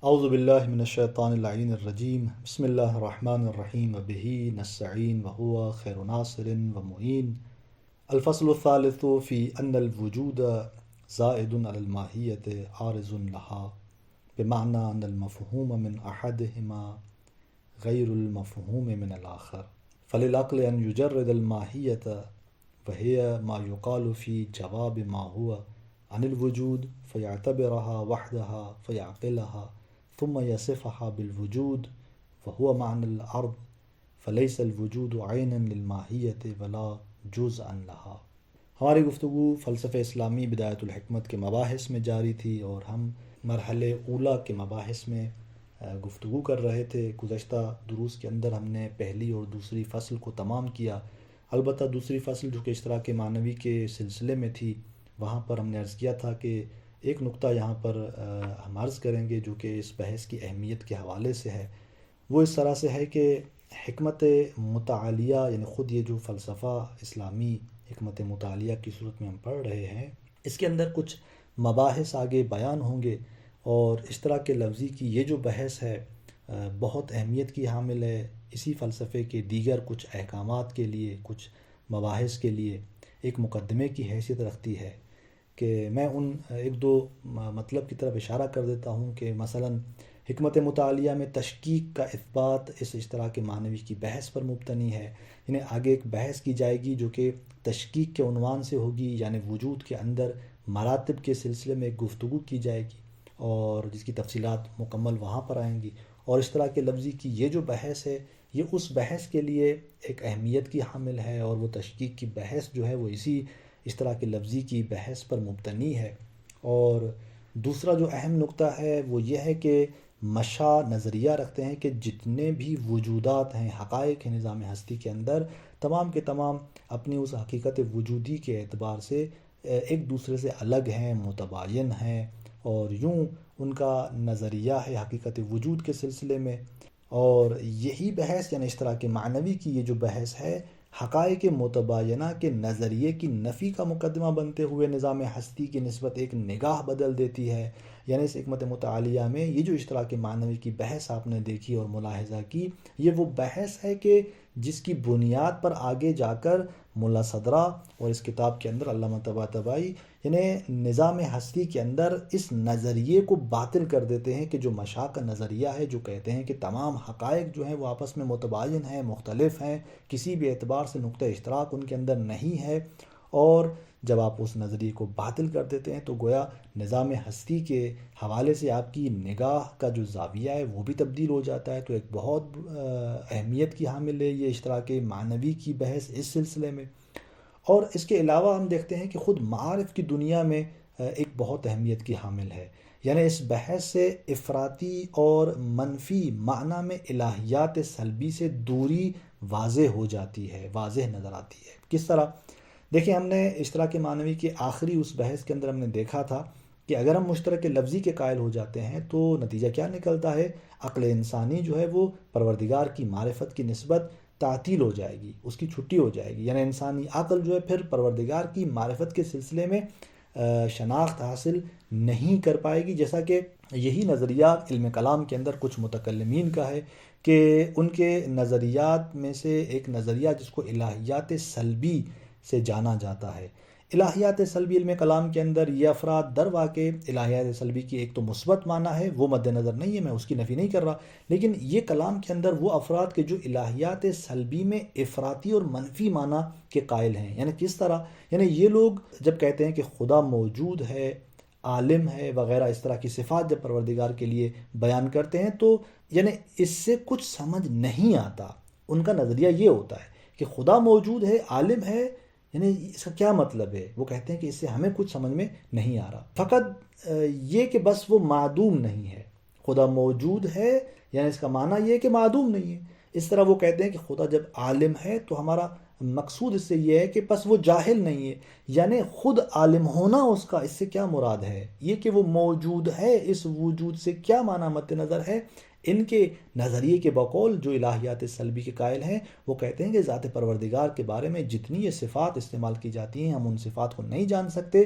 اعوذ باللہ من الشیطان اللعین الرجیم بسم اللہ الرحمن الرحیم وبہ نستعین وہو خیر ناصر ومعین الفصل الثالث فی ان الوجود زائد علی الماہیت عارض لها بمعنى ان المفہوم من احدهما غیر المفہوم من الآخر فللعقل ان یجرد الماہیت وهي ما يقال في جواب ما هو عن الوجود فيعتبرها وحدها فيعقلها ثم يصفها بالوجود وهو معنى العرض فليس الوجود عينا للماہیت ولا جزءا لها۔ ہماری گفتگو فلسفہ اسلامی بدایت الحکمت کے مباحث میں جاری تھی اور ہم مرحلے اولا کے مباحث میں گفتگو کر رہے تھے۔ گزشتہ دروس کے اندر ہم نے پہلی اور دوسری فصل کو تمام کیا۔ البتہ دوسری فصل جو کہ اشتراک معنوی کے سلسلے میں تھی، وہاں پر ہم نے عرض کیا تھا کہ ایک نقطہ یہاں پر ہم عرض کریں گے جو کہ اس بحث کی اہمیت کے حوالے سے ہے۔ وہ اس طرح سے ہے کہ حکمت متعالیہ، یعنی خود یہ جو فلسفہ اسلامی حکمت متعالیہ کی صورت میں ہم پڑھ رہے ہیں، اس کے اندر کچھ مباحث آگے بیان ہوں گے، اور اشتراک لفظی کی یہ جو بحث ہے بہت اہمیت کی حامل ہے۔ اسی فلسفے کے دیگر کچھ احکامات کے لیے، کچھ مباحث کے لیے ایک مقدمے کی حیثیت رکھتی ہے کہ میں ان ایک دو مطلب کی طرف اشارہ کر دیتا ہوں کہ مثلا حکمت متعالیہ میں تشکیک کا اثبات اس اشتراک معنوی کی بحث پر مبتنی ہے۔ یعنی آگے ایک بحث کی جائے گی جو کہ تشکیک کے عنوان سے ہوگی، یعنی وجود کے اندر مراتب کے سلسلے میں ایک گفتگو کی جائے گی اور جس کی تفصیلات مکمل وہاں پر آئیں گی۔ اور اشتراک لفظی کی یہ جو بحث ہے، یہ اس بحث کے لیے ایک اہمیت کی حامل ہے، اور وہ تشکیک کی بحث جو ہے وہ اسی اشتراک لفظی کی بحث پر مبتنی ہے۔ اور دوسرا جو اہم نقطہ ہے وہ یہ ہے کہ مشا نظریہ رکھتے ہیں کہ جتنے بھی وجودات ہیں، حقائق ہیں نظام ہستی کے اندر، تمام کے تمام اپنی اس حقیقت وجودی کے اعتبار سے ایک دوسرے سے الگ ہیں، متباین ہیں، اور یوں ان کا نظریہ ہے حقیقت وجود کے سلسلے میں۔ اور یہی بحث، یعنی اشتراک معنوی کی یہ جو بحث ہے، حقائق متباینہ کے نظریے کی نفی کا مقدمہ بنتے ہوئے نظام ہستی کی نسبت ایک نگاہ بدل دیتی ہے۔ یعنی اس حکمت متعالیہ میں یہ جو اشتراک معنوی کی بحث آپ نے دیکھی اور ملاحظہ کی، یہ وہ بحث ہے کہ جس کی بنیاد پر آگے جا کر ملا صدرہ اور اس کتاب کے اندر علامہ طباطبائی یعنی نظام ہستی کے اندر اس نظریے کو باطل کر دیتے ہیں کہ جو مشا کا نظریہ ہے، جو کہتے ہیں کہ تمام حقائق جو ہیں وہ آپس میں متباین ہیں، مختلف ہیں، کسی بھی اعتبار سے نقطہ اشتراک ان کے اندر نہیں ہے۔ اور جب آپ اس نظریے کو باطل کر دیتے ہیں تو گویا نظام ہستی کے حوالے سے آپ کی نگاہ کا جو زاویہ ہے وہ بھی تبدیل ہو جاتا ہے۔ تو ایک بہت اہمیت کی حامل ہے یہ اشتراک معنوی کی بحث اس سلسلے میں۔ اور اس کے علاوہ ہم دیکھتے ہیں کہ خود معارف کی دنیا میں ایک بہت اہمیت کی حامل ہے۔ یعنی اس بحث سے افراطی اور منفی معنی میں الہیات سلبی سے دوری واضح ہو جاتی ہے، واضح نظر آتی ہے۔ کس طرح؟ دیکھیں، ہم نے اشتراک معنوی کے آخری اس بحث کے اندر ہم نے دیکھا تھا کہ اگر ہم مشترک لفظی کے قائل ہو جاتے ہیں تو نتیجہ کیا نکلتا ہے؟ عقل انسانی جو ہے وہ پروردگار کی معرفت کی نسبت تعطیل ہو جائے گی، اس کی چھٹی ہو جائے گی۔ یعنی انسانی عقل جو ہے پھر پروردگار کی معرفت کے سلسلے میں شناخت حاصل نہیں کر پائے گی، جیسا کہ یہی نظریہ علم کلام کے اندر کچھ متکلمین کا ہے کہ ان کے نظریات میں سے ایک نظریہ جس کو الہیات سلبی سے جانا جاتا ہے۔ الہیات سلبی علم کلام کے اندر یہ افراد در واقع الہیات سلبی کی ایک تو مثبت معنی ہے، وہ مد نظر نہیں ہے، میں اس کی نفی نہیں کر رہا، لیکن یہ کلام کے اندر وہ افراد کے جو الہیات سلبی میں افراطی اور منفی معنی کے قائل ہیں۔ یعنی کس طرح؟ یعنی یہ لوگ جب کہتے ہیں کہ خدا موجود ہے، عالم ہے وغیرہ، اس طرح کی صفات جب پروردگار کے لیے بیان کرتے ہیں تو یعنی اس سے کچھ سمجھ نہیں آتا۔ ان کا نظریہ یہ ہوتا ہے کہ خدا موجود ہے، عالم ہے، یعنی اس کا کیا مطلب ہے؟ وہ کہتے ہیں کہ اس سے ہمیں کچھ سمجھ میں نہیں آ رہا، فقط یہ کہ بس وہ معدوم نہیں ہے۔ خدا موجود ہے یعنی اس کا معنی یہ ہے کہ معدوم نہیں ہے۔ اس طرح وہ کہتے ہیں کہ خدا جب عالم ہے تو ہمارا مقصود اس سے یہ ہے کہ بس وہ جاہل نہیں ہے، یعنی خود عالم ہونا اس کا، اس سے کیا مراد ہے؟ یہ کہ وہ موجود ہے، اس وجود سے کیا معنی مد نظر ہے؟ ان کے نظریے کے بقول جو الہیات سلبی کے قائل ہیں، وہ کہتے ہیں کہ ذات پروردگار کے بارے میں جتنی یہ صفات استعمال کی جاتی ہیں ہم ان صفات کو نہیں جان سکتے،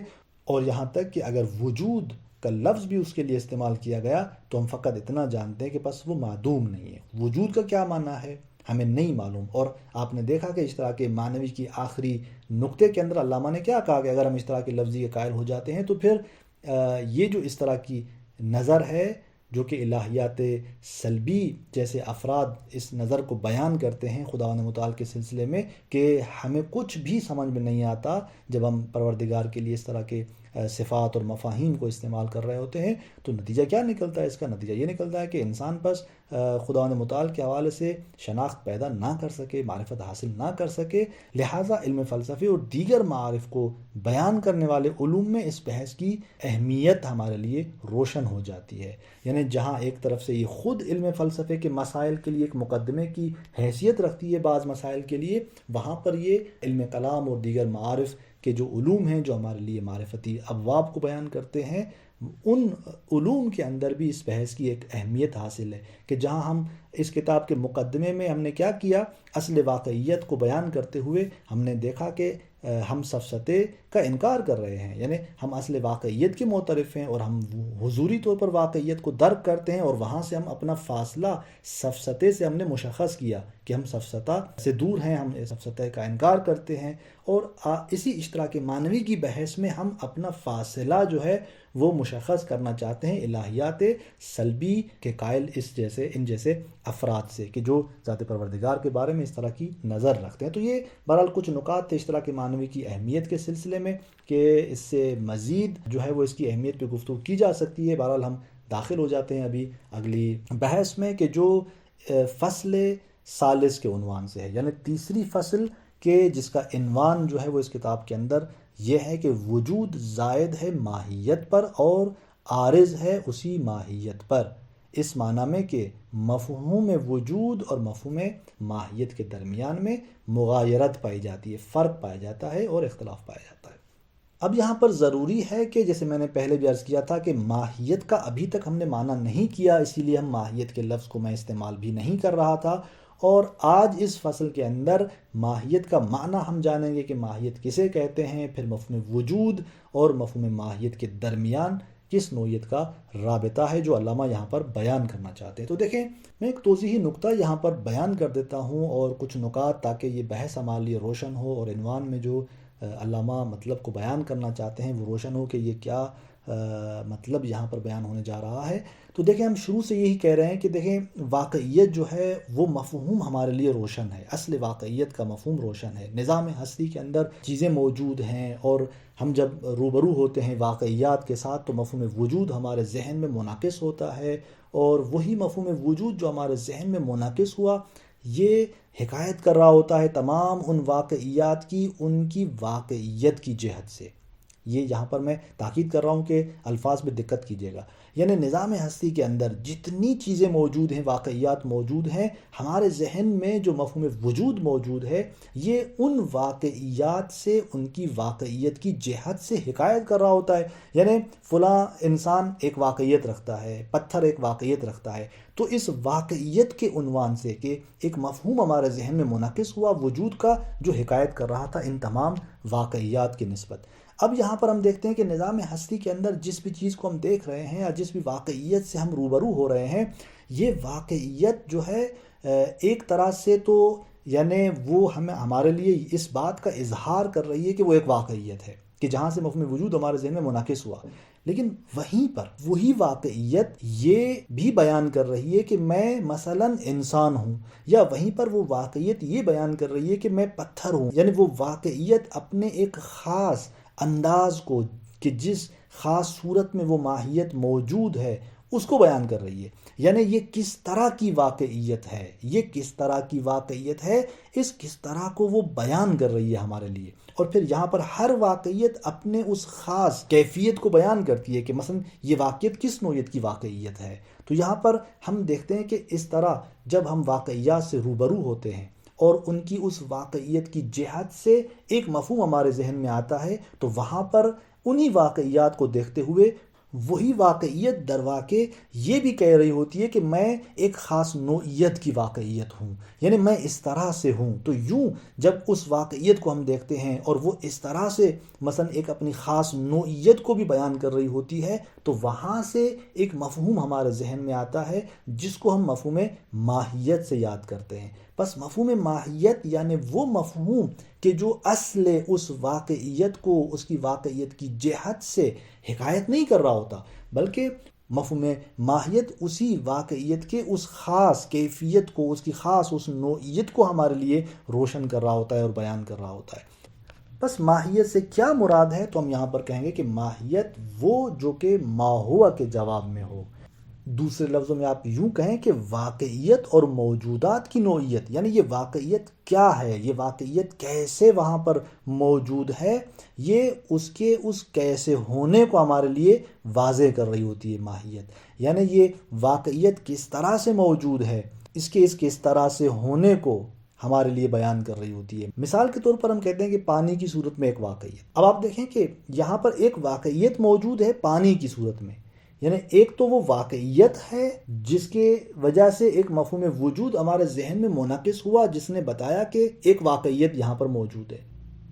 اور یہاں تک کہ اگر وجود کا لفظ بھی اس کے لیے استعمال کیا گیا تو ہم فقط اتنا جانتے ہیں کہ بس وہ معدوم نہیں ہے۔ وجود کا کیا معنی ہے ہمیں نہیں معلوم۔ اور آپ نے دیکھا کہ اشتراک معنوی کی آخری نقطے کے اندر علامہ نے کیا کہا کہ اگر ہم اشتراک لفظی کے قائل ہو جاتے ہیں تو پھر یہ جو اس طرح کی نظر ہے جو کہ الہیات سلبی جیسے افراد اس نظر کو بیان کرتے ہیں خداوند متعال کے سلسلے میں کہ ہمیں کچھ بھی سمجھ میں نہیں آتا جب ہم پروردگار کے لیے اس طرح کے صفات اور مفاہیم کو استعمال کر رہے ہوتے ہیں، تو نتیجہ کیا نکلتا ہے؟ اس کا نتیجہ یہ نکلتا ہے کہ انسان بس خداوند متعال کے حوالے سے شناخت پیدا نہ کر سکے، معرفت حاصل نہ کر سکے، لہٰذا علم فلسفے اور دیگر معارف کو بیان کرنے والے علوم میں اس بحث کی اہمیت ہمارے لیے روشن ہو جاتی ہے۔ یعنی جہاں ایک طرف سے یہ خود علم فلسفے کے مسائل کے لیے ایک مقدمے کی حیثیت رکھتی ہے بعض مسائل کے لیے، وہاں پر یہ علم کلام اور دیگر معارف کے جو علوم ہیں جو ہمارے لیے معرفتی ابواب کو بیان کرتے ہیں، ان علوم کے اندر بھی اس بحث کی ایک اہمیت حاصل ہے کہ جہاں ہم اس کتاب کے مقدمے میں ہم نے کیا کیا، اصل واقعیت کو بیان کرتے ہوئے ہم نے دیکھا کہ ہم سفسطے کا انکار کر رہے ہیں، یعنی ہم اصل واقعیت کے معترف ہیں اور ہم حضوری طور پر واقعیت کو درک کرتے ہیں، اور وہاں سے ہم اپنا فاصلہ سفسطے سے ہم نے مشخص کیا کہ ہم سفسطہ سے دور ہیں، ہم سفسطے کا انکار کرتے ہیں، اور اسی اشتراک معنوی کی بحث میں ہم اپنا فاصلہ جو ہے وہ مشخص کرنا چاہتے ہیں الہیات سلبی کے قائل ان جیسے افراد سے کہ جو ذات پروردگار کے بارے میں اس طرح کی نظر رکھتے ہیں۔ تو یہ بہرحال کچھ نکات تھے اشتراک معنوی کی اہمیت کے سلسلے میں کہ اس سے مزید جو ہے وہ اس کی اہمیت پہ گفتگو کی جا سکتی ہے۔ بہرحال ہم داخل ہو جاتے ہیں ابھی اگلی بحث میں کہ جو فصل ثالث کے عنوان سے ہے، یعنی تیسری فصل کہ جس کا عنوان جو ہے وہ اس کتاب کے اندر یہ ہے کہ وجود زائد ہے ماہیت پر اور عارض ہے اسی ماہیت پر، اس معنی میں کہ مفہوم وجود اور مفہوم ماہیت کے درمیان میں مغایرت پائی جاتی ہے، فرق پایا جاتا ہے اور اختلاف پایا جاتا ہے۔ اب یہاں پر ضروری ہے کہ جیسے میں نے پہلے بھی عرض کیا تھا کہ ماہیت کا ابھی تک ہم نے معنی نہیں کیا، اسی لیے ہم ماہیت کے لفظ کو میں استعمال بھی نہیں کر رہا تھا، اور آج اس فصل کے اندر ماہیت کا معنی ہم جانیں گے کہ ماہیت کسے کہتے ہیں، پھر مفہوم وجود اور مفہوم ماہیت کے درمیان کس نوعیت کا رابطہ ہے جو علامہ یہاں پر بیان کرنا چاہتے ہیں۔ تو دیکھیں میں ایک توضیحی نقطہ یہاں پر بیان کر دیتا ہوں اور کچھ نکات تاکہ یہ بحث ہمارے لیے روشن ہو اور عنوان میں جو علامہ مطلب کو بیان کرنا چاہتے ہیں وہ روشن ہو کہ یہ کیا مطلب یہاں پر بیان ہونے جا رہا ہے۔ تو دیکھیں ہم شروع سے یہی کہہ رہے ہیں کہ دیکھیں واقعیت جو ہے وہ مفہوم ہمارے لیے روشن ہے، اصل واقعیت کا مفہوم روشن ہے۔ نظام ہستی کے اندر چیزیں موجود ہیں اور ہم جب روبرو ہوتے ہیں واقعیات کے ساتھ تو مفہوم وجود ہمارے ذہن میں منعکس ہوتا ہے، اور وہی مفہوم وجود جو ہمارے ذہن میں منعکس ہوا یہ حکایت کر رہا ہوتا ہے تمام ان واقعیات کی ان کی واقعیت کی جہت سے۔ یہ یہاں پر میں تاکید کر رہا ہوں کہ الفاظ میں دقت کیجیے گا، یعنی نظام ہستی کے اندر جتنی چیزیں موجود ہیں، واقعیات موجود ہیں، ہمارے ذہن میں جو مفہوم وجود موجود ہے یہ ان واقعیات سے ان کی واقعیت کی جہت سے حکایت کر رہا ہوتا ہے۔ یعنی فلاں انسان ایک واقعیت رکھتا ہے، پتھر ایک واقعیت رکھتا ہے، تو اس واقعیت کے عنوان سے کہ ایک مفہوم ہمارے ذہن میں منعکس ہوا وجود کا جو حکایت کر رہا تھا ان تمام واقعیات کی نسبت۔ اب یہاں پر ہم دیکھتے ہیں کہ نظام ہستی کے اندر جس بھی چیز کو ہم دیکھ رہے ہیں یا جس بھی واقعیت سے ہم روبرو ہو رہے ہیں، یہ واقعیت جو ہے ایک طرح سے تو یعنی وہ ہمارے لیے اس بات کا اظہار کر رہی ہے کہ وہ ایک واقعیت ہے کہ جہاں سے مفہوم وجود ہمارے ذہن میں منعکس ہوا، لیکن وہیں پر وہی واقعیت یہ بھی بیان کر رہی ہے کہ میں مثلا انسان ہوں، یا وہیں پر وہ واقعیت یہ بیان کر رہی ہے کہ میں پتھر ہوں۔ یعنی وہ واقعیت اپنے ایک خاص انداز کو کہ جس خاص صورت میں وہ ماہیت موجود ہے اس کو بیان کر رہی ہے۔ یعنی یہ کس طرح کی واقعیت ہے، یہ کس طرح کی واقعیت ہے، اس کس طرح کو وہ بیان کر رہی ہے ہمارے لیے۔ اور پھر یہاں پر ہر واقعیت اپنے اس خاص کیفیت کو بیان کرتی ہے کہ مثلا یہ واقعیت کس نوعیت کی واقعیت ہے۔ تو یہاں پر ہم دیکھتے ہیں کہ اس طرح جب ہم واقعیات سے روبرو ہوتے ہیں اور ان کی اس واقعیت کی جہت سے ایک مفہوم ہمارے ذہن میں آتا ہے تو وہاں پر انہی واقعیات کو دیکھتے ہوئے وہی واقعیت در واقع یہ بھی کہہ رہی ہوتی ہے کہ میں ایک خاص نوعیت کی واقعیت ہوں، یعنی میں اس طرح سے ہوں۔ تو یوں جب اس واقعیت کو ہم دیکھتے ہیں اور وہ اس طرح سے مثلا ایک اپنی خاص نوعیت کو بھی بیان کر رہی ہوتی ہے، تو وہاں سے ایک مفہوم ہمارے ذہن میں آتا ہے جس کو ہم مفہوم ماہیت سے یاد کرتے ہیں۔ بس مفہوم ماہیت یعنی وہ مفہوم کہ جو اصل اس واقعیت کو اس کی واقعیت کی جہت سے حکایت نہیں کر رہا ہوتا، بلکہ مفہوم ماہیت اسی واقعیت کے اس خاص کیفیت کو، اس کی خاص اس نوعیت کو ہمارے لیے روشن کر رہا ہوتا ہے اور بیان کر رہا ہوتا ہے۔ بس ماہیت سے کیا مراد ہے؟ تو ہم یہاں پر کہیں گے کہ ماہیت وہ جو کہ ما ہوا کے جواب میں ہو۔ دوسرے لفظوں میں آپ یوں کہیں کہ واقعیت اور موجودات کی نوعیت، یعنی یہ واقعیت کیا ہے، یہ واقعیت کیسے وہاں پر موجود ہے، یہ اس کے اس کیسے ہونے کو ہمارے لیے واضح کر رہی ہوتی ہے ماہیت۔ یعنی یہ واقعیت کس طرح سے موجود ہے، اس کے اس کس طرح سے ہونے کو ہمارے لیے بیان کر رہی ہوتی ہے۔ مثال کے طور پر ہم کہتے ہیں کہ پانی کی صورت میں ایک واقعیت۔ اب آپ دیکھیں کہ یہاں پر ایک واقعیت موجود ہے پانی کی صورت میں، یعنی ایک تو وہ واقعیت ہے جس کے وجہ سے ایک مفہوم وجود ہمارے ذہن میں منعکس ہوا، جس نے بتایا کہ ایک واقعیت یہاں پر موجود ہے۔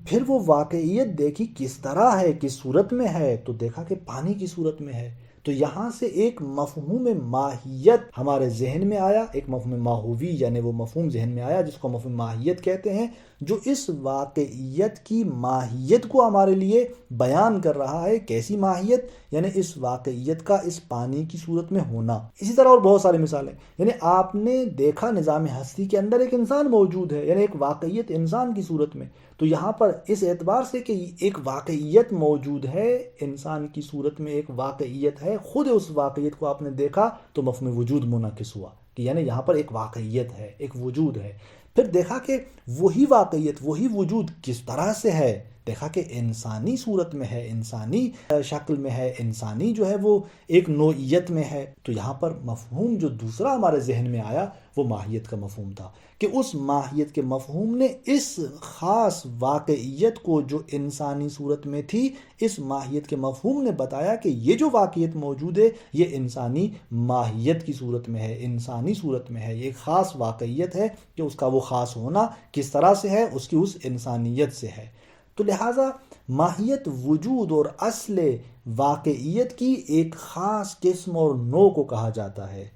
پھر وہ واقعیت دیکھی کس طرح ہے، کس صورت میں ہے، تو دیکھا کہ پانی کی صورت میں ہے۔ تو یہاں سے ایک مفہوم ماہیت ہمارے ذہن میں آیا، ایک مفہوم ماہوی یعنی وہ مفہوم ذہن میں آیا جس کو مفہوم ماہیت کہتے ہیں، جو اس واقعیت کی ماہیت کو ہمارے لیے بیان کر رہا ہے۔ کیسی ماہیت؟ یعنی اس واقعیت کا اس پانی کی صورت میں ہونا۔ اسی طرح اور بہت ساری مثالیں، یعنی آپ نے دیکھا نظام ہستی کے اندر ایک انسان موجود ہے، یعنی ایک واقعیت انسان کی صورت میں۔ تو یہاں پر اس اعتبار سے کہ ایک واقعیت موجود ہے، انسان کی صورت میں ایک واقعیت ہے، خود اس واقعیت کو آپ نے دیکھا تو مفہوم وجود منعکس ہوا کہ یعنی یہاں پر ایک واقعیت ہے، ایک وجود ہے۔ پھر دیکھا کہ وہی واقعیت، وہی وجود کس طرح سے ہے، دیکھا کہ انسانی صورت میں ہے، انسانی شکل میں ہے، انسانی جو ہے وہ ایک نوعیت میں ہے۔ تو یہاں پر مفہوم جو دوسرا ہمارے ذہن میں آیا وہ ماہیت کا مفہوم تھا، کہ اس ماہیت کے مفہوم نے اس خاص واقعیت کو جو انسانی صورت میں تھی، اس ماہیت کے مفہوم نے بتایا کہ یہ جو واقعیت موجود ہے یہ انسانی ماہیت کی صورت میں ہے، انسانی صورت میں ہے، یہ ایک خاص واقعیت ہے کہ اس کا وہ خاص ہونا کس طرح سے ہے، اس کی اس انسانیت سے ہے۔ تو لہٰذا ماہیت وجود اور اصل واقعیت کی ایک خاص قسم اور نوع کو کہا جاتا ہے،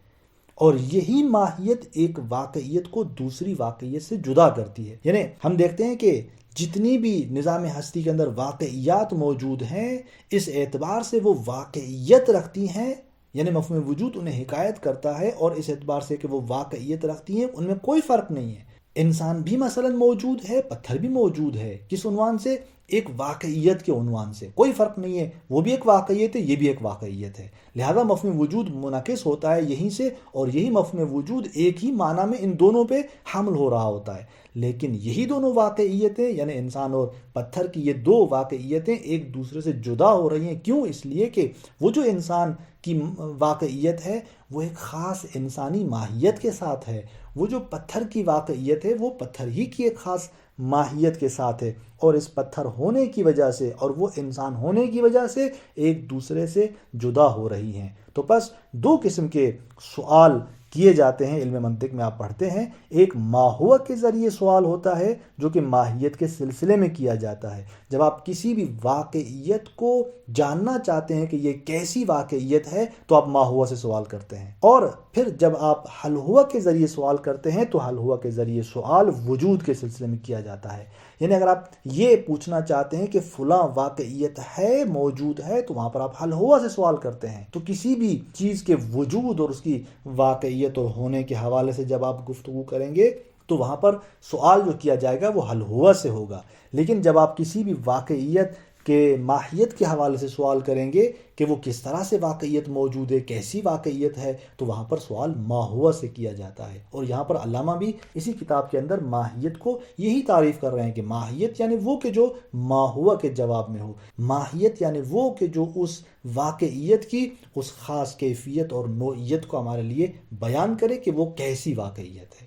اور یہی ماہیت ایک واقعیت کو دوسری واقعیت سے جدا کرتی ہے۔ یعنی ہم دیکھتے ہیں کہ جتنی بھی نظام ہستی کے اندر واقعیات موجود ہیں، اس اعتبار سے وہ واقعیت رکھتی ہیں، یعنی مفہوم وجود انہیں حکایت کرتا ہے، اور اس اعتبار سے کہ وہ واقعیت رکھتی ہیں ان میں کوئی فرق نہیں ہے۔ انسان بھی مثلا موجود ہے، پتھر بھی موجود ہے، کس عنوان سے؟ ایک واقعیت کے عنوان سے، کوئی فرق نہیں ہے، وہ بھی ایک واقعیت ہے، یہ بھی ایک واقعیت ہے۔ لہذا مفہوم وجود منعکس ہوتا ہے یہیں سے، اور یہی مفہوم وجود ایک ہی معنی میں ان دونوں پہ حمل ہو رہا ہوتا ہے۔ لیکن یہی دونوں واقعیتیں، یعنی انسان اور پتھر کی یہ دو واقعیتیں ایک دوسرے سے جدا ہو رہی ہیں۔ کیوں؟ اس لیے کہ وہ جو انسان کی واقعیت ہے وہ ایک خاص انسانی ماہیت کے ساتھ ہے، وہ جو پتھر کی واقعیت ہے وہ پتھر ہی کی ایک خاص ماہیت کے ساتھ ہے، اور اس پتھر ہونے کی وجہ سے اور وہ انسان ہونے کی وجہ سے ایک دوسرے سے جدا ہو رہی ہیں۔ تو بس دو قسم کے سوال کیے جاتے ہیں علم منطق میں، آپ پڑھتے ہیں، ایک ما ہوا کے ذریعے سوال ہوتا ہے جو کہ ماہیت کے سلسلے میں کیا جاتا ہے۔ جب آپ کسی بھی واقعیت کو جاننا چاہتے ہیں کہ یہ کیسی واقعیت ہے تو آپ ما ہوا سے سوال کرتے ہیں، اور پھر جب آپ حل ہوا کے ذریعے سوال کرتے ہیں تو حل ہوا کے ذریعے سوال وجود کے سلسلے میں کیا جاتا ہے۔ یعنی اگر آپ یہ پوچھنا چاہتے ہیں کہ فلاں واقعیت ہے، موجود ہے، تو وہاں پر آپ حل ہوا سے سوال کرتے ہیں۔ تو کسی بھی چیز کے وجود اور اس کی واقعیت اور ہونے کے حوالے سے جب آپ گفتگو کریں گے تو وہاں پر سوال جو کیا جائے گا وہ حل ہوا سے ہوگا۔ لیکن جب آپ کسی بھی واقعیت کہ ماہیت کے حوالے سے سوال کریں گے کہ وہ کس طرح سے واقعیت موجود ہے، کیسی واقعیت ہے، تو وہاں پر سوال ما ہوا سے کیا جاتا ہے۔ اور یہاں پر علامہ بھی اسی کتاب کے اندر ماہیت کو یہی تعریف کر رہے ہیں کہ ماہیت یعنی وہ کہ جو ما ہوا کے جواب میں ہو، ماہیت یعنی وہ کہ جو اس واقعیت کی اس خاص کیفیت اور نوعیت کو ہمارے لیے بیان کرے کہ وہ کیسی واقعیت ہے۔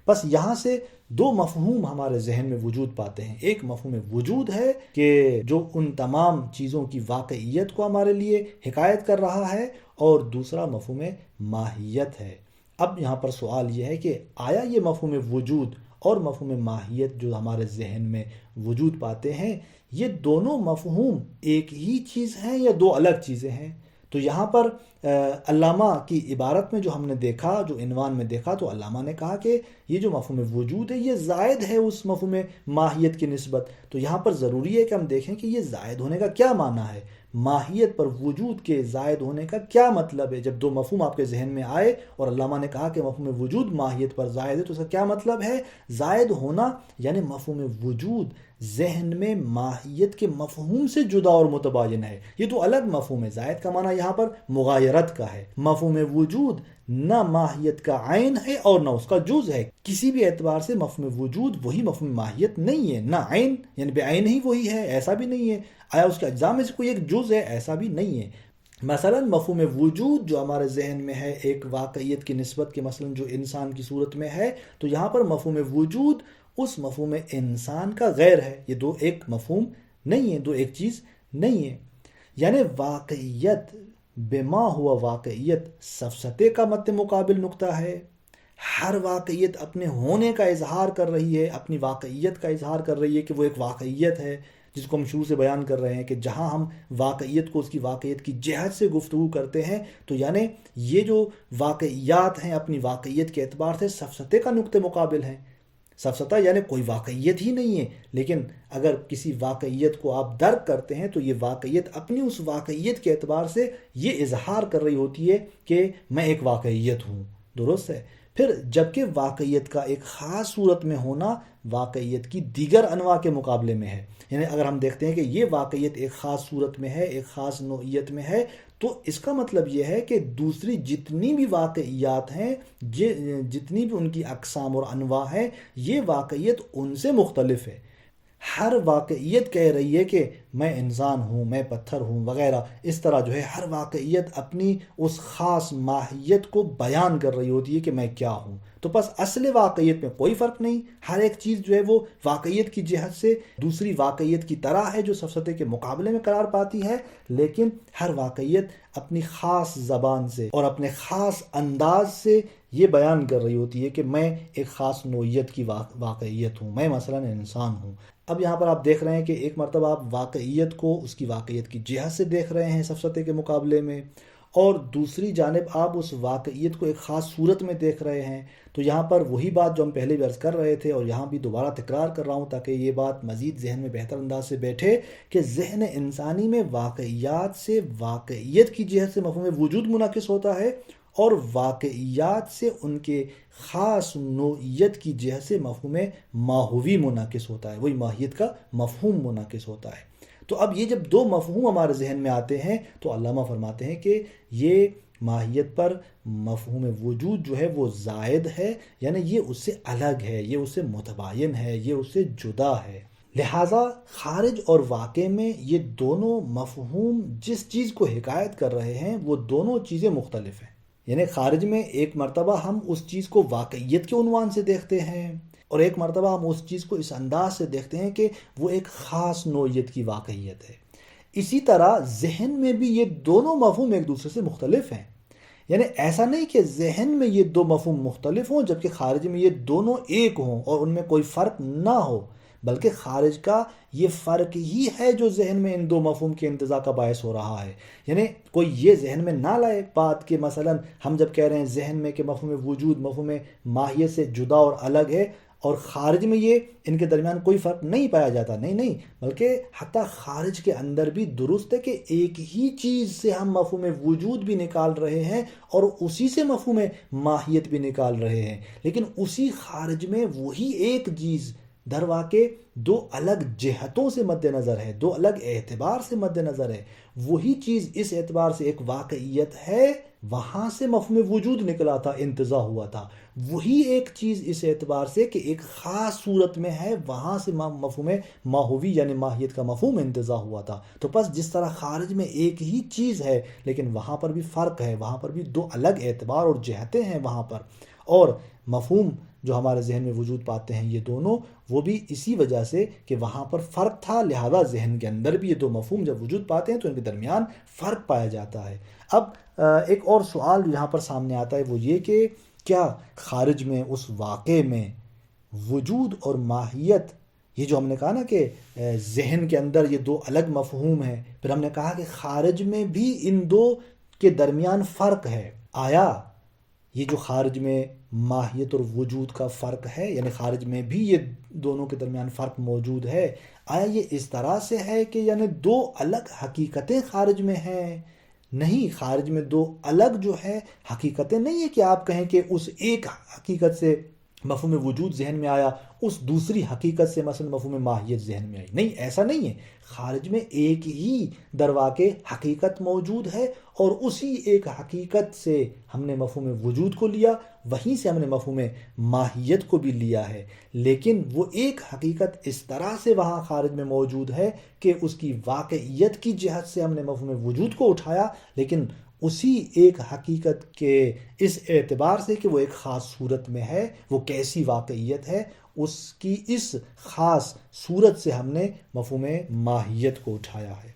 بس یہاں سے دو مفہوم ہمارے ذہن میں وجود پاتے ہیں. ایک مفہوم وجود ہے کہ جو ان تمام چیزوں کی واقعیت کو ہمارے لیے حکایت کر رہا ہے، اور دوسرا مفہوم ماہیت ہے. اب یہاں پر سوال یہ ہے کہ آیا یہ مفہوم وجود اور مفہوم ماہیت جو ہمارے ذہن میں وجود پاتے ہیں، یہ دونوں مفہوم ایک ہی چیز ہیں یا دو الگ چیزیں ہیں؟ تو یہاں پر علامہ کی عبارت میں جو ہم نے دیکھا، جو عنوان میں دیکھا، تو علامہ نے کہا کہ یہ جو مفہوم وجود ہے یہ زائد ہے اس مفہوم ماہیت کی نسبت. تو یہاں پر ضروری ہے کہ ہم دیکھیں کہ یہ زائد ہونے کا کیا معنی ہے، ماہیت پر وجود کے زائد ہونے کا کیا مطلب ہے. جب دو مفہوم آپ کے ذہن میں آئے اور علامہ نے کہا کہ مفہوم وجود ماہیت پر زائد ہے، تو اس کا کیا مطلب ہے؟ زائد ہونا یعنی مفہوم وجود ذہن میں ماہیت کے مفہوم سے جدا اور متباین ہے. یہ تو الگ مفہوم ہے. زائد کا معنی یہاں پر مغایرت کا ہے. مفہوم وجود نہ ماہیت کا عین ہے اور نہ اس کا جز ہے. کسی بھی اعتبار سے مفہوم وجود وہی مفہوم ماہیت نہیں ہے، نہ عین یعنی بے عین ہی وہی ہے، ایسا بھی نہیں ہے. آیا اس کے اجزاء میں سے کوئی ایک جز ہے؟ ایسا بھی نہیں ہے. مثلا مفہوم وجود جو ہمارے ذہن میں ہے ایک واقعیت کی نسبت کے، مثلا جو انسان کی صورت میں ہے، تو یہاں پر مفہوم وجود اس مفہوم انسان کا غیر ہے. یہ دو ایک مفہوم نہیں ہے، دو ایک چیز نہیں ہے. یعنی واقعیت بما ہوا واقعیت سفسطے کا مد مقابل نقطہ ہے. ہر واقعیت اپنے ہونے کا اظہار کر رہی ہے، اپنی واقعیت کا اظہار کر رہی ہے کہ وہ ایک واقعیت ہے، جس کو ہم شروع سے بیان کر رہے ہیں کہ جہاں ہم واقعیت کو اس کی واقعیت کی جہت سے گفتگو کرتے ہیں، تو یعنی یہ جو واقعیات ہیں اپنی واقعیت کے اعتبار سے سفسطے کا نقطہ مقابل ہیں. سفسطہ یعنی کوئی واقعیت ہی نہیں ہے، لیکن اگر کسی واقعیت کو آپ درک کرتے ہیں تو یہ واقعیت اپنی اس واقعیت کے اعتبار سے یہ اظہار کر رہی ہوتی ہے کہ میں ایک واقعیت ہوں. درست ہے. پھر جبکہ واقعیت کا ایک خاص صورت میں ہونا واقعیت کی دیگر انواع کے مقابلے میں ہے. یعنی اگر ہم دیکھتے ہیں کہ یہ واقعیت ایک خاص صورت میں ہے، ایک خاص نوعیت میں ہے، تو اس کا مطلب یہ ہے کہ دوسری جتنی بھی واقعیات ہیں، جتنی بھی ان کی اقسام اور انواع ہیں، یہ واقعیت ان سے مختلف ہے. ہر واقعیت کہہ رہی ہے کہ میں انسان ہوں، میں پتھر ہوں وغیرہ. اس طرح جو ہے ہر واقعیت اپنی اس خاص ماہیت کو بیان کر رہی ہوتی ہے کہ میں کیا ہوں. تو بس اصل واقعیت میں کوئی فرق نہیں. ہر ایک چیز جو ہے وہ واقعیت کی جہت سے دوسری واقعیت کی طرح ہے جو سفسطے کے مقابلے میں قرار پاتی ہے، لیکن ہر واقعیت اپنی خاص زبان سے اور اپنے خاص انداز سے یہ بیان کر رہی ہوتی ہے کہ میں ایک خاص نوعیت کی واقعیت ہوں، میں مثلا انسان ہوں. اب یہاں پر آپ دیکھ رہے ہیں کہ ایک مرتبہ آپ واقعیت کو اس کی واقعیت کی جہت سے دیکھ رہے ہیں سفسطے کے مقابلے میں، اور دوسری جانب آپ اس واقعیت کو ایک خاص صورت میں دیکھ رہے ہیں. تو یہاں پر وہی بات جو ہم پہلے بھی عرض کر رہے تھے، اور یہاں بھی دوبارہ تکرار کر رہا ہوں تاکہ یہ بات مزید ذہن میں بہتر انداز سے بیٹھے، کہ ذہن انسانی میں واقعیات سے واقعیت کی جہت سے مفہوم وجود منعکس ہوتا ہے، اور واقعیات سے ان کے خاص نوعیت کی جہت سے مفہوم ماہوی منعکس ہوتا ہے، وہی ماہیت کا مفہوم منعکس ہوتا ہے. تو اب یہ جب دو مفہوم ہمارے ذہن میں آتے ہیں تو علامہ فرماتے ہیں کہ یہ ماہیت پر مفہوم وجود جو ہے وہ زائد ہے، یعنی یہ اس سے الگ ہے، یہ اس سے متباین ہے، یہ اس سے جدا ہے. لہٰذا خارج اور واقع میں یہ دونوں مفہوم جس چیز کو حکایت کر رہے ہیں وہ دونوں چیزیں مختلف ہیں. یعنی خارج میں ایک مرتبہ ہم اس چیز کو واقعیت کے عنوان سے دیکھتے ہیں، اور ایک مرتبہ ہم اس چیز کو اس انداز سے دیکھتے ہیں کہ وہ ایک خاص نوعیت کی واقعیت ہے. اسی طرح ذہن میں بھی یہ دونوں مفہوم ایک دوسرے سے مختلف ہیں. یعنی ایسا نہیں کہ ذہن میں یہ دو مفہوم مختلف ہوں جبکہ خارج میں یہ دونوں ایک ہوں اور ان میں کوئی فرق نہ ہو، بلکہ خارج کا یہ فرق ہی ہے جو ذہن میں ان دو مفہوم کے انتزاع کا باعث ہو رہا ہے. یعنی کوئی یہ ذہن میں نہ لائے بات کہ مثلا ہم جب کہہ رہے ہیں ذہن میں کہ مفہوم وجود مفہوم ماہیت سے جدا اور الگ ہے، اور خارج میں یہ ان کے درمیان کوئی فرق نہیں پایا جاتا. نہیں، بلکہ حتیٰ خارج کے اندر بھی درست ہے کہ ایک ہی چیز سے ہم مفہوم وجود بھی نکال رہے ہیں اور اسی سے مفہوم ماہیت بھی نکال رہے ہیں، لیکن اسی خارج میں وہی ایک چیز در واقع دو الگ جہتوں سے مد نظر ہے، دو الگ اعتبار سے مد نظر ہے. وہی چیز اس اعتبار سے ایک واقعیت ہے، وہاں سے مفہوم وجود نکلا تھا، انتزاع ہوا تھا. وہی ایک چیز اس اعتبار سے کہ ایک خاص صورت میں ہے، وہاں سے مفہوم ماہوی یعنی ماہیت کا مفہوم انتزاع ہوا تھا. تو پس جس طرح خارج میں ایک ہی چیز ہے لیکن وہاں پر بھی فرق ہے، وہاں پر بھی دو الگ اعتبار اور جہتیں ہیں وہاں پر، اور مفہوم جو ہمارے ذہن میں وجود پاتے ہیں یہ دونوں، وہ بھی اسی وجہ سے کہ وہاں پر فرق تھا، لہذا ذہن کے اندر بھی یہ دو مفہوم جب وجود پاتے ہیں تو ان کے درمیان فرق پایا جاتا ہے۔ اب ایک اور سوال جو یہاں پر سامنے آتا ہے وہ یہ کہ کیا خارج میں اس واقعے میں وجود اور ماہیت، یہ جو ہم نے کہا نا کہ ذہن کے اندر یہ دو الگ مفہوم ہیں، پھر ہم نے کہا کہ خارج میں بھی ان دو کے درمیان فرق ہے، آیا یہ جو خارج میں ماہیت اور وجود کا فرق ہے، یعنی خارج میں بھی یہ دونوں کے درمیان فرق موجود ہے، آیا یہ اس طرح سے ہے کہ یعنی دو الگ حقیقتیں خارج میں ہیں؟ نہیں، خارج میں دو الگ جو ہے حقیقتیں نہیں ہے کہ آپ کہیں کہ اس ایک حقیقت سے مفہوم وجود ذہن میں آیا، اس دوسری حقیقت سے مثلا مفہوم ماہیت ذہن میں آئی، نہیں، ایسا نہیں ہے۔ خارج میں ایک ہی درواقع حقیقت موجود ہے اور اسی ایک حقیقت سے ہم نے مفہوم وجود کو لیا، وہیں سے ہم نے مفہوم ماہیت کو بھی لیا ہے، لیکن وہ ایک حقیقت اس طرح سے وہاں خارج میں موجود ہے کہ اس کی واقعیت کی جہت سے ہم نے مفہوم وجود کو اٹھایا، لیکن اسی ایک حقیقت کے اس اعتبار سے کہ وہ ایک خاص صورت میں ہے، وہ کیسی واقعیت ہے، اس کی اس خاص صورت سے ہم نے مفہوم ماہیت کو اٹھایا ہے۔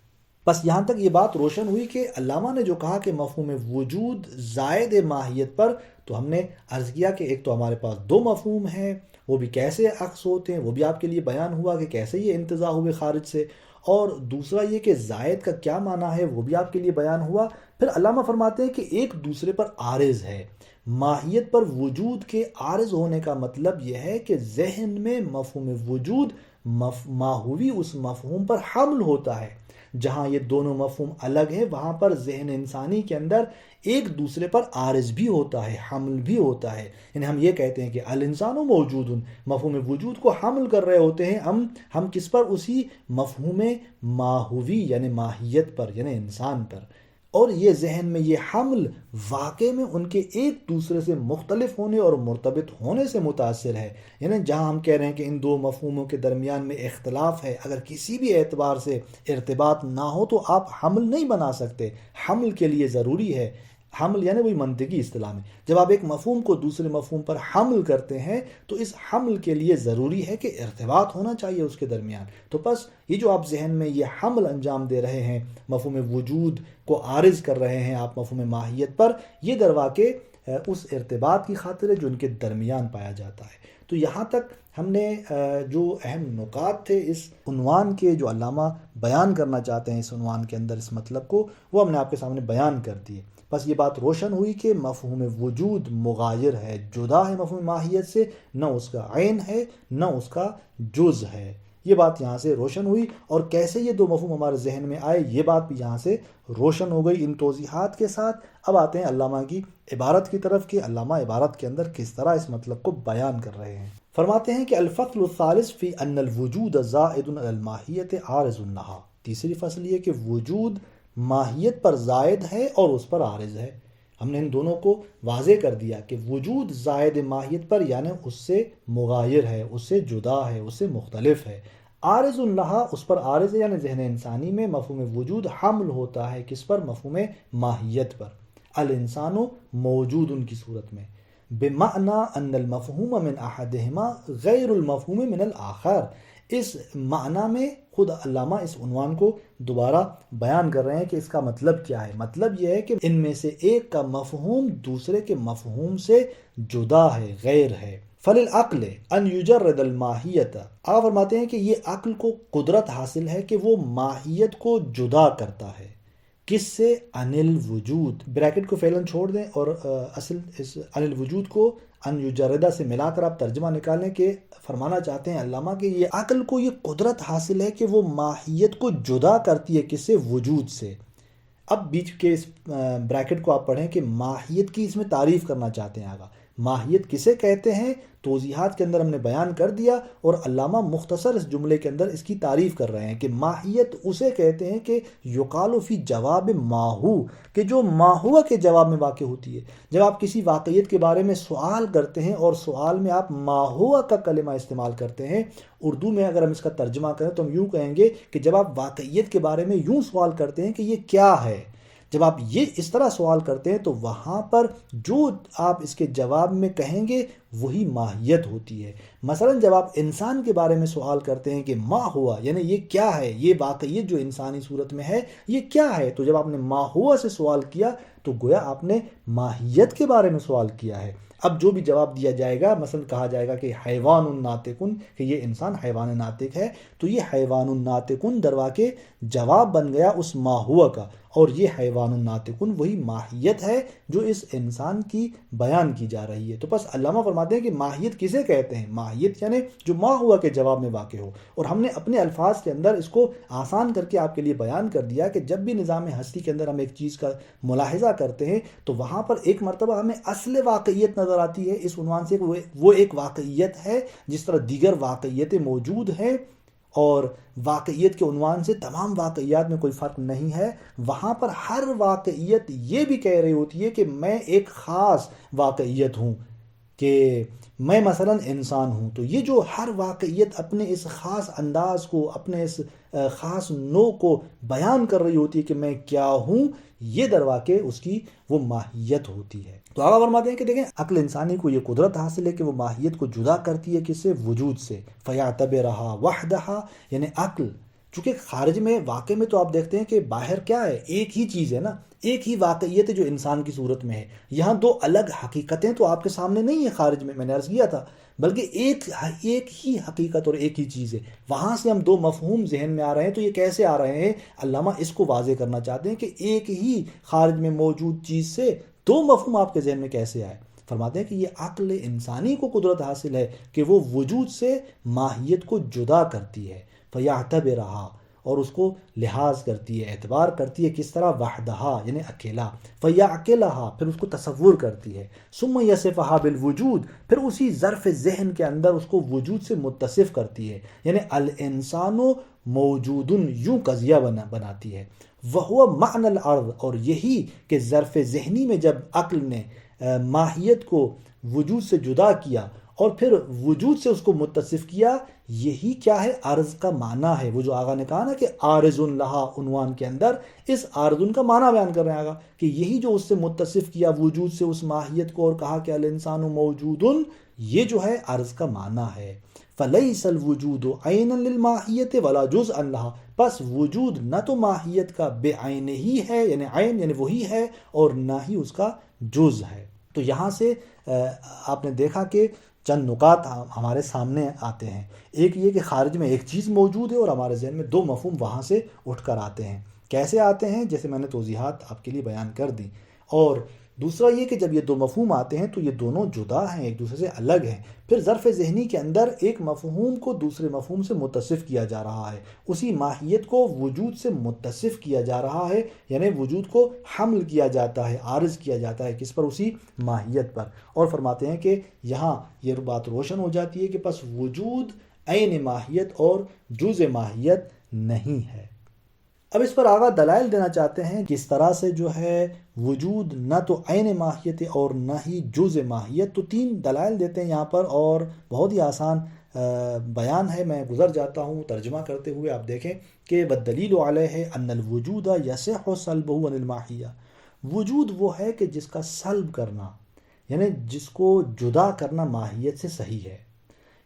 بس یہاں تک یہ بات روشن ہوئی کہ علامہ نے جو کہا کہ مفہوم وجود زائد ماہیت پر، تو ہم نے عرض کیا کہ ایک تو ہمارے پاس دو مفہوم ہیں، وہ بھی کیسے عکس ہوتے ہیں، وہ بھی آپ کے لیے بیان ہوا کہ کیسے یہ انتزاع ہوئے خارج سے، اور دوسرا یہ کہ زائد کا کیا معنی ہے وہ بھی آپ کے لیے بیان ہوا۔ پھر علامہ فرماتے ہیں کہ ایک دوسرے پر عارض ہے، ماہیت پر وجود کے عارض ہونے کا مطلب یہ ہے کہ ذہن میں مفہوم وجود ماہوی اس مفہوم پر حمل ہوتا ہے، جہاں یہ دونوں مفہوم الگ ہیں وہاں پر ذہن انسانی کے اندر ایک دوسرے پر عارض بھی ہوتا ہے، حمل بھی ہوتا ہے، یعنی ہم یہ کہتے ہیں کہ الانسان موجود، مفہوم وجود کو حمل کر رہے ہوتے ہیں ہم کس پر؟ اسی مفہوم ماہوی یعنی ماہیت پر، یعنی انسان پر، اور یہ ذہن میں یہ حمل واقع میں ان کے ایک دوسرے سے مختلف ہونے اور مرتبط ہونے سے متاثر ہے، یعنی جہاں ہم کہہ رہے ہیں کہ ان دو مفہوموں کے درمیان میں اختلاف ہے، اگر کسی بھی اعتبار سے ارتباط نہ ہو تو آپ حمل نہیں بنا سکتے، حمل کے لیے ضروری ہے، حمل یعنی وہی منطقی اصطلاح میں جب آپ ایک مفہوم کو دوسرے مفہوم پر حمل کرتے ہیں تو اس حمل کے لیے ضروری ہے کہ ارتباط ہونا چاہیے اس کے درمیان۔ تو بس یہ جو آپ ذہن میں یہ حمل انجام دے رہے ہیں، مفہوم وجود کو عارض کر رہے ہیں آپ مفہوم ماہیت پر، یہ درواقع اس ارتباط کی خاطر ہے جو ان کے درمیان پایا جاتا ہے۔ تو یہاں تک ہم نے جو اہم نکات تھے اس عنوان کے، جو علامہ بیان کرنا چاہتے ہیں اس عنوان کے اندر اس مطلب کو، وہ ہم نے آپ کے سامنے بیان کر دیے۔ بس یہ بات روشن ہوئی کہ مفہوم وجود مغایر ہے، جدا ہے مفہوم ماہیت سے، نہ اس کا عین ہے نہ اس کا جز ہے، یہ بات یہاں سے روشن ہوئی، اور کیسے یہ دو مفہوم ہمارے ذہن میں آئے یہ بات بھی یہاں سے روشن ہو گئی ان توضیحات کے ساتھ۔ اب آتے ہیں علامہ کی عبارت کی طرف کہ علامہ عبارت کے اندر کس طرح اس مطلب کو بیان کر رہے ہیں۔ فرماتے ہیں کہ الفصل الثالث فی ان الوجود زائد علی الماہیت عارض لہا، تیسری فصل یہ کہ وجود ماہیت پر زائد ہے اور اس پر عارض ہے۔ ہم نے ان دونوں کو واضح کر دیا کہ وجود زائد ماہیت پر یعنی اس سے مغایر ہے، اس سے جدا ہے، اس سے مختلف ہے، عارض لہا اس پر عارض ہے، یعنی ذہن انسانی میں مفہوم وجود حمل ہوتا ہے کس پر؟ مفہوم ماہیت پر، الانسان موجود ان کی صورت میں، بمعنی ان المفہوم من احدہما غیر المفہوم من الآخر، اس معنی میں خود علامہ اس عنوان کو دوبارہ بیان کر رہے ہیں کہ اس کا مطلب کیا ہے۔ مطلب یہ ہے کہ ان میں سے ایک کا مفہوم دوسرے کے مفہوم سے جدا ہے، غیر ہے۔ فَلِلْعَقْلِ أَنْ يُجَرِّدَ الْمَاهِيَّةَ، آپ فرماتے ہیں کہ یہ عقل کو قدرت حاصل ہے کہ وہ ماہیت کو جدا کرتا ہے، کس سے؟ عن الوجود، بریکٹ کو فعلاً چھوڑ دیں اور اصل اس عن الوجود کو ان یجردہ سے ملا کر آپ ترجمہ نکالیں کہ فرمانا چاہتے ہیں علامہ کہ یہ عقل کو یہ قدرت حاصل ہے کہ وہ ماہیت کو جدا کرتی ہے کس سے؟ وجود سے۔ اب بیچ کے اس بریکٹ کو آپ پڑھیں کہ ماہیت کی اس میں تعریف کرنا چاہتے ہیں آگا، ماہیت کسے کہتے ہیں توضیحات کے اندر ہم نے بیان کر دیا، اور علامہ مختصر اس جملے کے اندر اس کی تعریف کر رہے ہیں کہ ماہیت اسے کہتے ہیں کہ یقال فی جواب ماہو، کہ جو ماہوا کے جواب میں واقع ہوتی ہے۔ جب آپ کسی واقعیت کے بارے میں سوال کرتے ہیں اور سوال میں آپ ماہوا کا کلمہ استعمال کرتے ہیں، اردو میں اگر ہم اس کا ترجمہ کریں تو ہم یوں کہیں گے کہ جب آپ واقعیت کے بارے میں یوں سوال کرتے ہیں کہ یہ کیا ہے، جب آپ یہ اس طرح سوال کرتے ہیں تو وہاں پر جو آپ اس کے جواب میں کہیں گے وہی ماہیت ہوتی ہے۔ مثلا جب آپ انسان کے بارے میں سوال کرتے ہیں کہ ما ہوا، یعنی یہ کیا ہے، یہ واقعیت جو انسانی صورت میں ہے یہ کیا ہے، تو جب آپ نے ما ہوا سے سوال کیا تو گویا آپ نے ماہیت کے بارے میں سوال کیا ہے۔ اب جو بھی جواب دیا جائے گا، مثلا کہا جائے گا کہ حیوان ناطقن، کہ یہ انسان حیوان ناطق ہے، تو یہ حیوان ناطقن در واقع جواب بن گیا اس ما ہوا کا، اور یہ حیوان ناطقن وہی ماہیت ہے جو اس انسان کی بیان کی جا رہی ہے۔ تو بس علامہ فرماتے ہیں کہ ماہیت کسے کہتے ہیں؟ ماہیت یعنی جو ما ہوا کے جواب میں واقع ہو، اور ہم نے اپنے الفاظ کے اندر اس کو آسان کر کے آپ کے لیے بیان کر دیا کہ جب بھی نظام ہستی کے اندر ہم ایک چیز کا ملاحظہ کرتے ہیں تو وہاں پر ایک مرتبہ ہمیں اصل واقعیت نظر آتی ہے اس عنوان سے کہ وہ ایک واقعیت ہے، جس طرح دیگر واقعیتیں موجود ہیں اور واقعیت کے عنوان سے تمام واقعیات میں کوئی فرق نہیں ہے، وہاں پر ہر واقعیت یہ بھی کہہ رہی ہوتی ہے کہ میں ایک خاص واقعیت ہوں، کہ میں مثلا انسان ہوں۔ تو یہ جو ہر واقعیت اپنے اس خاص انداز کو، اپنے اس خاص نوع کو بیان کر رہی ہوتی ہے کہ میں کیا ہوں، یہ در واقع اس کی وہ ماہیت ہوتی ہے۔ تو آگے فرماتے ہیں کہ دیکھیں عقل انسانی کو یہ قدرت حاصل ہے کہ وہ ماہیت کو جدا کرتی ہے کس سے؟ وجود سے۔ فَيَعْتَبِرَهَا وَحْدَهَا، یعنی عقل چونکہ خارج میں واقع میں تو آپ دیکھتے ہیں کہ باہر کیا ہے، ایک ہی چیز ہے نا، ایک ہی واقعیت ہے جو انسان کی صورت میں ہے، یہاں دو الگ حقیقتیں تو آپ کے سامنے نہیں ہیں خارج میں نے عرض کیا تھا، بلکہ ایک ہی حقیقت اور ایک ہی چیز ہے۔ وہاں سے ہم دو مفہوم ذہن میں آ رہے ہیں، تو یہ کیسے آ رہے ہیں؟ علامہ اس کو واضح کرنا چاہتے ہیں کہ ایک ہی خارج میں موجود چیز سے دو مفہوم آپ کے ذہن میں کیسے آئے؟ فرماتے ہیں کہ یہ عقل انسانی کو قدرت حاصل ہے کہ وہ وجود سے ماہیت کو جدا کرتی ہے، فَيَعْتَبِرَهَا، اور اس کو لحاظ کرتی ہے، اعتبار کرتی ہے، کس طرح؟ وحدہا یعنی اکیلا، فَيَعْقِلَهَا، پھر اس کو تصور کرتی ہے، ثُمَّ يَصِفُهَا بِالْوُجُودِ، پھر اسی ظرف ذہن کے اندر اس کو وجود سے متصف کرتی ہے، یعنی الانسان موجود، یوں قضیہ بناتی ہے، وَهُوَ مَعْنَى الْأَرْضِ، اور یہی کہ ظرف ذہنی میں جب عقل نے ماہیت کو وجود سے جدا کیا اور پھر وجود سے اس کو متصف کیا، یہی کیا ہے؟ عرض کا معنی ہے۔ وہ جو آغا نے کہا نا کہ عارض لہا، عنوان کے اندر اس عارض کا معنی بیان کر رہے ہیں آغا، کہ یہی جو اس سے متصف کیا وجود سے اس ماہیت کو اور کہا کہ الانسان موجود، یہ جو ہے عرض کا معنی ہے۔ فَلَيْسَ الْوُجُودُ عَيْنًا لِلْمَاهِيَّةِ وَلَا جُزْءًا لَهَا، بس وجود نہ تو ماہیت کا بے عین ہی ہے، یعنی عین یعنی وہی ہے، اور نہ ہی اس کا جز ہے۔ تو یہاں سے آپ نے دیکھا کہ چند نکات ہمارے سامنے آتے ہیں۔ ایک یہ کہ خارج میں ایک چیز موجود ہے اور ہمارے ذہن میں دو مفہوم وہاں سے اٹھ کر آتے ہیں۔ کیسے آتے ہیں؟ جیسے میں نے توضیحات آپ کے لیے بیان کر دی۔ اور دوسرا یہ کہ جب یہ دو مفہوم آتے ہیں تو یہ دونوں جدا ہیں، ایک دوسرے سے الگ ہیں، پھر ظرف ذہنی کے اندر ایک مفہوم کو دوسرے مفہوم سے متصف کیا جا رہا ہے، اسی ماہیت کو وجود سے متصف کیا جا رہا ہے، یعنی وجود کو حمل کیا جاتا ہے، عارض کیا جاتا ہے کس پر؟ اسی ماہیت پر۔ اور فرماتے ہیں کہ یہاں یہ بات روشن ہو جاتی ہے کہ پس وجود عین ماہیت اور جز ماہیت نہیں ہے۔ اب اس پر آغا دلائل دینا چاہتے ہیں کس طرح سے جو ہے وجود نہ تو عین ماہیت اور نہ ہی جز ماہیت۔ تو تین دلائل دیتے ہیں یہاں پر، اور بہت ہی آسان بیان ہے، میں گزر جاتا ہوں ترجمہ کرتے ہوئے۔ آپ دیکھیں کہ والدلیل علیہ ان الوجود یصح صلبہ عن الماہیہ، وجود وہ ہے کہ جس کا سلب کرنا، یعنی جس کو جدا کرنا ماہیت سے صحیح ہے،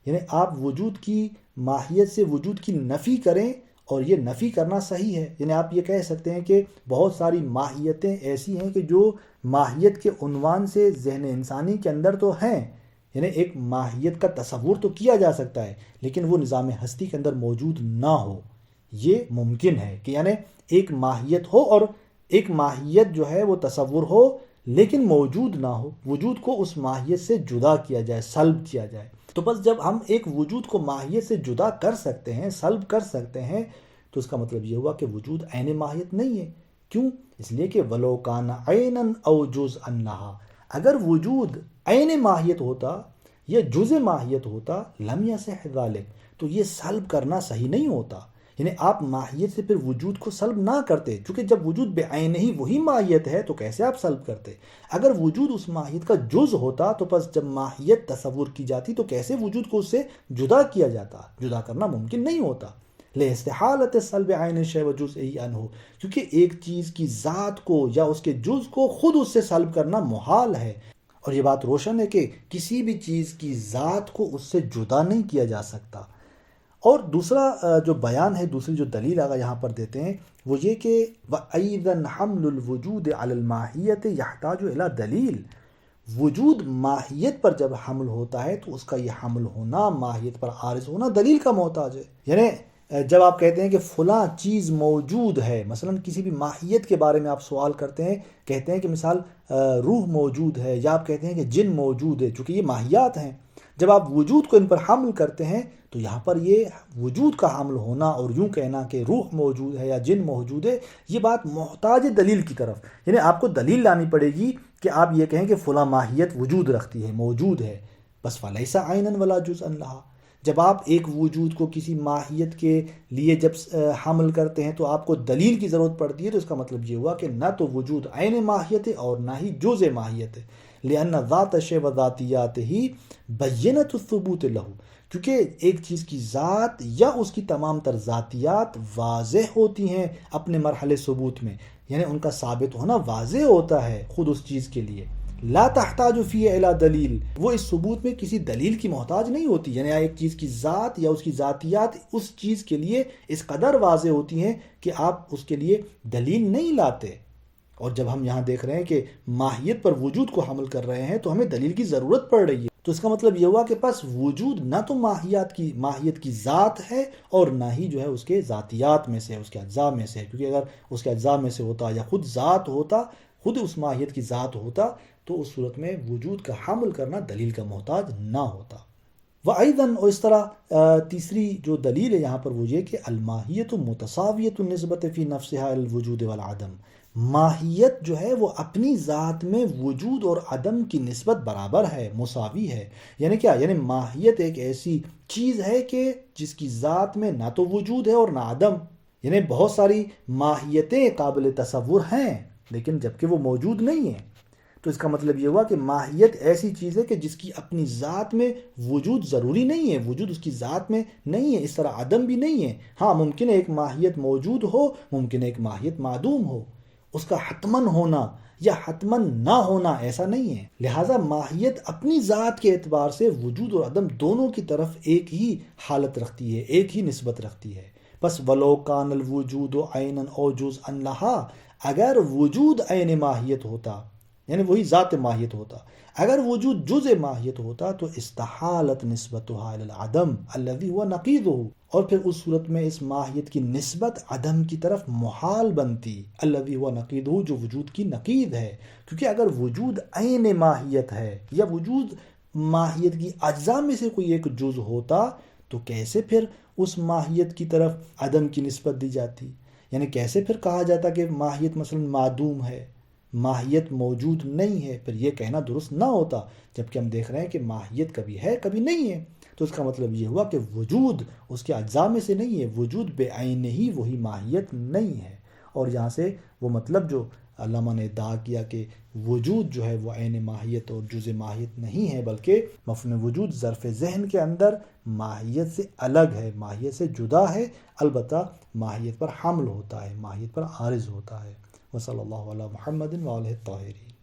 یعنی آپ وجود کی ماہیت سے وجود کی نفی کریں اور یہ نفی کرنا صحیح ہے۔ یعنی آپ یہ کہہ سکتے ہیں کہ بہت ساری ماہیتیں ایسی ہیں کہ جو ماہیت کے عنوان سے ذہن انسانی کے اندر تو ہیں، یعنی ایک ماہیت کا تصور تو کیا جا سکتا ہے، لیکن وہ نظام ہستی کے اندر موجود نہ ہو، یہ ممکن ہے کہ یعنی ایک ماہیت ہو اور ایک ماہیت جو ہے وہ تصور ہو لیکن موجود نہ ہو، وجود کو اس ماہیت سے جدا کیا جائے، سلب کیا جائے۔ تو بس جب ہم ایک وجود کو ماہیت سے جدا کر سکتے ہیں، سلب کر سکتے ہیں، تو اس کا مطلب یہ ہوا کہ وجود عین ماہیت نہیں ہے۔ کیوں؟ اس لیے کہ وَلَوْ كَانَ عَيْنًا أَوْ جُزْءًا لَهَا، اگر وجود عین ماہیت ہوتا یا جز ماہیت ہوتا، لم یصح ذلک، تو یہ سلب کرنا صحیح نہیں ہوتا۔ یعنی آپ ماہیت سے پھر وجود کو سلب نہ کرتے، چونکہ جب وجود بے عین ہی وہی ماہیت ہے تو کیسے آپ سلب کرتے؟ اگر وجود اس ماہیت کا جز ہوتا تو پس جب ماہیت تصور کی جاتی تو کیسے وجود کو اس سے جدا کیا جاتا؟ جدا کرنا ممکن نہیں ہوتا۔ لِاِسْتِحَالَةِ صَلْبِ عَيْنِ الشَّيْءِ وَجُزْئِهِ عَنْهُ، کیونکہ ایک چیز کی ذات کو یا اس کے جز کو خود اس سے سلب کرنا محال ہے، اور یہ بات روشن ہے کہ کسی بھی چیز کی ذات کو اس سے جدا نہیں کیا جا سکتا۔ اور دوسرا جو بیان ہے، دوسری جو دلیل آگا یہاں پر دیتے ہیں وہ یہ کہ وَأَيْضًا حَمْلُ الْوُجُودِ عَلَى الْمَاهِيَّةِ يَحْتَاجُ إِلَى دلیل، وجود ماہیت پر جب حمل ہوتا ہے تو اس کا یہ حمل ہونا، ماہیت پر عارض ہونا، دلیل کا محتاج ہے۔ یعنی جب آپ کہتے ہیں کہ فلاں چیز موجود ہے، مثلا کسی بھی ماہیت کے بارے میں آپ سوال کرتے ہیں، کہتے ہیں کہ مثال روح موجود ہے، یا آپ کہتے ہیں کہ جن موجود ہے، چونکہ یہ ماہیات ہیں، جب آپ وجود کو ان پر حمل کرتے ہیں تو یہاں پر یہ وجود کا حمل ہونا اور یوں کہنا کہ روح موجود ہے یا جن موجود ہے، یہ بات محتاج دلیل کی طرف، یعنی آپ کو دلیل لانی پڑے گی کہ آپ یہ کہیں کہ فلاں ماہیت وجود رکھتی ہے، موجود ہے، بس فَلَيْسَ عَيْنًا وَلَا جُزْءًا لَهَا۔ جب آپ ایک وجود کو کسی ماہیت کے لیے جب حمل کرتے ہیں تو آپ کو دلیل کی ضرورت پڑتی ہے، تو اس کا مطلب یہ ہوا کہ نہ تو وجود عین ماہیت ہے اور نہ ہی جزء ماہیت ہے، لأن ذات الشیء و ذاتیاتہ بینۃ الثبوت لہ، کیونکہ ایک چیز کی ذات یا اس کی تمام تر ذاتیات واضح ہوتی ہیں اپنے مرحلے ثبوت میں، یعنی ان کا ثابت ہونا واضح ہوتا ہے خود اس چیز کے لیے، لا تحتاج فی الی دلیل، وہ اس ثبوت میں کسی دلیل کی محتاج نہیں ہوتی، یعنی ایک چیز کی ذات یا اس کی ذاتیات اس چیز کے لیے اس قدر واضح ہوتی ہیں کہ آپ اس کے لیے دلیل نہیں لاتے۔ اور جب ہم یہاں دیکھ رہے ہیں کہ ماہیت پر وجود کو حمل کر رہے ہیں تو ہمیں دلیل کی ضرورت پڑ رہی ہے، تو اس کا مطلب یہ ہوا کہ پس وجود نہ تو ماہیت کی ذات ہے اور نہ ہی جو ہے اس کے ذاتیات میں سے، اس کے اجزاء میں سے، کیونکہ اگر اس کے اجزاء میں سے ہوتا یا خود ذات ہوتا، خود اس ماہیت کی ذات ہوتا، تو اس صورت میں وجود کا حمل کرنا دلیل کا محتاج نہ ہوتا۔ وَأَيْضًا، اور اس طرح تیسری جو دلیل ہے یہاں پر وہ یہ کہ الماہیت متساویۃ النسبۃ فی نفسها الوجود والعدم، ماہیت جو ہے وہ اپنی ذات میں وجود اور عدم کی نسبت برابر ہے، مساوی ہے۔ یعنی کیا؟ یعنی ماہیت ایک ایسی چیز ہے کہ جس کی ذات میں نہ تو وجود ہے اور نہ عدم، یعنی بہت ساری ماہیتیں قابل تصور ہیں لیکن جبکہ وہ موجود نہیں ہیں، تو اس کا مطلب یہ ہوا کہ ماہیت ایسی چیز ہے کہ جس کی اپنی ذات میں وجود ضروری نہیں ہے، وجود اس کی ذات میں نہیں ہے، اس طرح عدم بھی نہیں ہے۔ ہاں ممکن ہے ایک ماہیت موجود ہو، ممکن ہے ایک ماہیت معدوم ہو، اس کا حتماً ہونا یا حتماً نہ ہونا ایسا نہیں ہے۔ لہٰذا ماہیت اپنی ذات کے اعتبار سے وجود اور عدم دونوں کی طرف ایک ہی حالت رکھتی ہے، ایک ہی نسبت رکھتی ہے۔ بس وَلَوْ كَانَ الْوُجُودُ عَيْنًا أَوْ جُزْءًا لَهَا، اگر وجود عین ماہیت ہوتا، یعنی وہی ذات ماہیت ہوتا، اگر وجود جزء ماہیت ہوتا تو استحالت نسبتها الى العدم الذي هو نقیضه، اور پھر اس صورت میں اس ماہیت کی نسبت عدم کی طرف محال بنتی، الذي هو نقیضه، جو وجود کی نقیض ہے، کیونکہ اگر وجود عین ماہیت ہے یا وجود ماہیت کی اجزاء میں سے کوئی ایک جز ہوتا تو کیسے پھر اس ماہیت کی طرف عدم کی نسبت دی جاتی؟ یعنی کیسے پھر کہا جاتا کہ ماہیت مثلا معدوم ہے، ماہیت موجود نہیں ہے؟ پھر یہ کہنا درست نہ ہوتا، جبکہ ہم دیکھ رہے ہیں کہ ماہیت کبھی ہے کبھی نہیں ہے، تو اس کا مطلب یہ ہوا کہ وجود اس کے اجزاء میں سے نہیں ہے، وجود بے عین ہی وہی ماہیت نہیں ہے۔ اور یہاں سے وہ مطلب جو علامہ نے ادعا کیا کہ وجود جو ہے وہ عین ماہیت اور جزء ماہیت نہیں ہے، بلکہ مفہوم وجود ظرف ذہن کے اندر ماہیت سے الگ ہے، ماہیت سے جدا ہے، البتہ ماہیت پر حمل ہوتا ہے، ماہیت پر عارض ہوتا ہے۔ وصلی اللہ علی محمد وآلہ الطاہرین۔